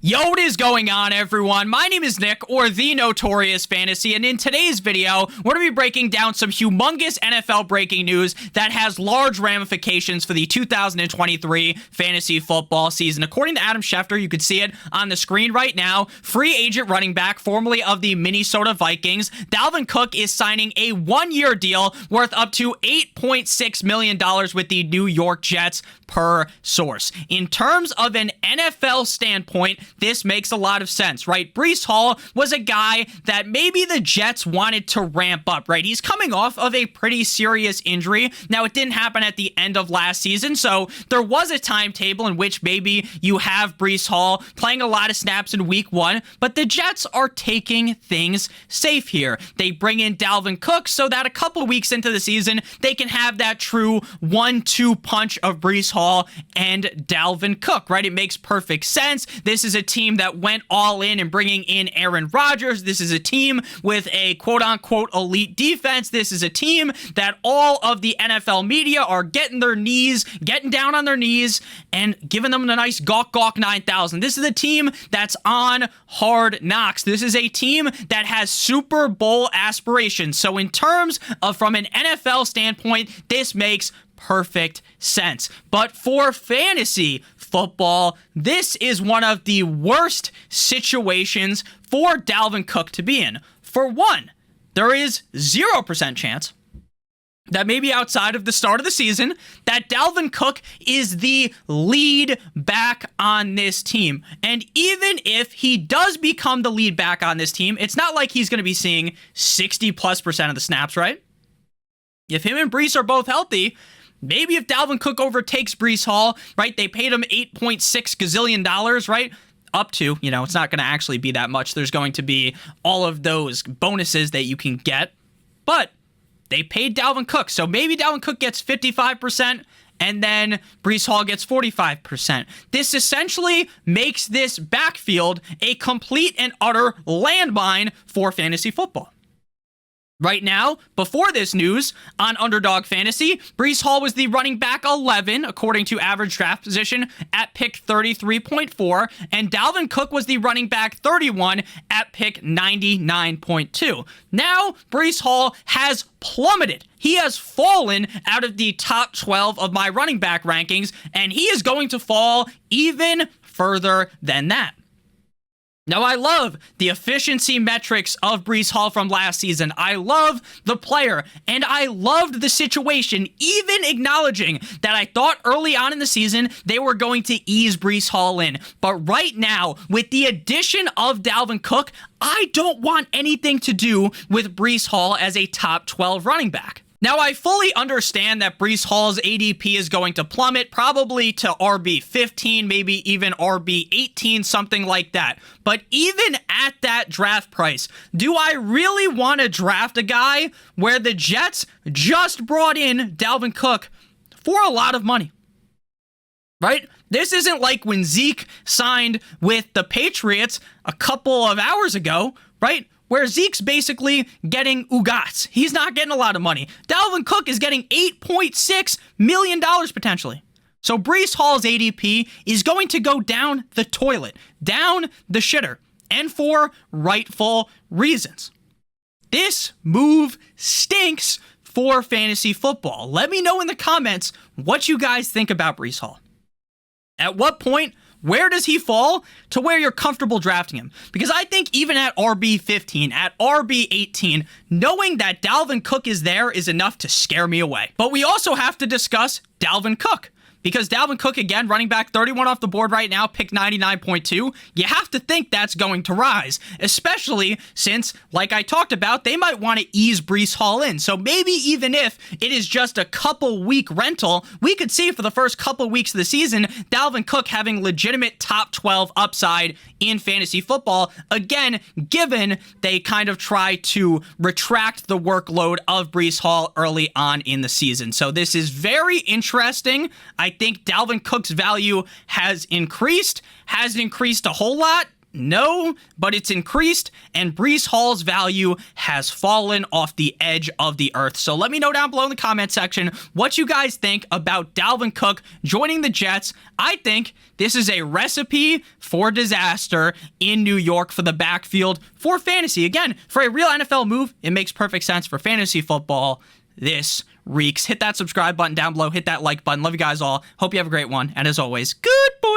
Yo, what is going on, everyone? My name is Nick, or The Notorious Fantasy, and in today's video, we're going to be breaking down some humongous NFL breaking news that has large ramifications for the 2023 fantasy football season. According to Adam Schefter, you can see it on the screen right now, free agent running back, formerly of the Minnesota Vikings, Dalvin Cook is signing a one-year deal worth up to $8.6 million with the New York Jets per source. In terms of an NFL standpoint, this makes a lot of sense, right? Breece Hall was a guy that maybe the Jets wanted to ramp up, right? He's coming off of a pretty serious injury. Now, it didn't happen at the end of last season, so there was a timetable in which maybe you have Breece Hall playing a lot of snaps in week one, but the Jets are taking things safe here. They bring in Dalvin Cook so that a couple weeks into the season, they can have that true 1-2 punch of Breece Hall and Dalvin Cook, right? It makes perfect sense. This is a team that went all in bringing in Aaron Rodgers. This is a team with a quote-unquote elite defense. This is a team that all of the NFL media are getting down on their knees and giving them the nice gawk 9000. This is a team that's on Hard Knocks. This is a team that has Super Bowl aspirations. So in terms of from an NFL standpoint, this makes perfect sense. But for fantasy football, this is one of the worst situations for Dalvin Cook to be in. For one, there is 0% chance that maybe outside of the start of the season, that Dalvin Cook is the lead back on this team. And even if he does become the lead back on this team, it's not like he's going to be seeing 60+% of the snaps, right? If him and Breece are both healthy, maybe if Dalvin Cook overtakes Breece Hall, right, they paid him $8.6 gazillion, right, up to, it's not going to actually be that much. There's going to be all of those bonuses that you can get, but they paid Dalvin Cook. So maybe Dalvin Cook gets 55%, and then Breece Hall gets 45%. This essentially makes this backfield a complete and utter landmine for fantasy football. Right now, before this news, on Underdog Fantasy, Breece Hall was the running back 11, according to average draft position, at pick 33.4, and Dalvin Cook was the running back 31 at pick 99.2. Now, Breece Hall has plummeted. He has fallen out of the top 12 of my running back rankings, and he is going to fall even further than that. Now, I love the efficiency metrics of Breece Hall from last season. I love the player, and I loved the situation, even acknowledging that I thought early on in the season they were going to ease Breece Hall in. But right now, with the addition of Dalvin Cook, I don't want anything to do with Breece Hall as a top 12 running back. Now, I fully understand that Breece Hall's ADP is going to plummet, probably to RB 15, maybe even RB 18, something like that. But even at that draft price, do I really want to draft a guy where the Jets just brought in Dalvin Cook for a lot of money? Right? This isn't like when Zeke signed with the Patriots a couple of hours ago, right? Where Zeke's basically getting ugats. He's not getting a lot of money. Dalvin Cook is getting $8.6 million potentially. So Breece Hall's ADP is going to go down the toilet, down the shitter, and for rightful reasons. This move stinks for fantasy football. Let me know in the comments what you guys think about Breece Hall. At what point, where does he fall to where you're comfortable drafting him? Because I think even at RB 15, at RB 18, knowing that Dalvin Cook is there is enough to scare me away. But we also have to discuss Dalvin Cook. Because Dalvin Cook, again, running back 31 off the board right now, pick 99.2, you have to think that's going to rise, especially since, like I talked about, they might want to ease Breece Hall in. So maybe even if it is just a couple week rental, we could see for the first couple weeks of the season, Dalvin Cook having legitimate top 12 upside in fantasy football. Again, given they kind of try to retract the workload of Breece Hall early on in the season. So this is very interesting. I think Dalvin Cook's value has increased a whole lot. No, but it's increased, and Breece Hall's value has fallen off the edge of the earth. So let me know down below in the comment section what you guys think about Dalvin Cook joining the Jets. I think this is a recipe for disaster in New York for the backfield for fantasy. Again, for a real NFL move, it makes perfect sense. For fantasy football, this reeks. Hit that subscribe button down below. Hit that like button. Love you guys all. Hope you have a great one. And as always, goodbye.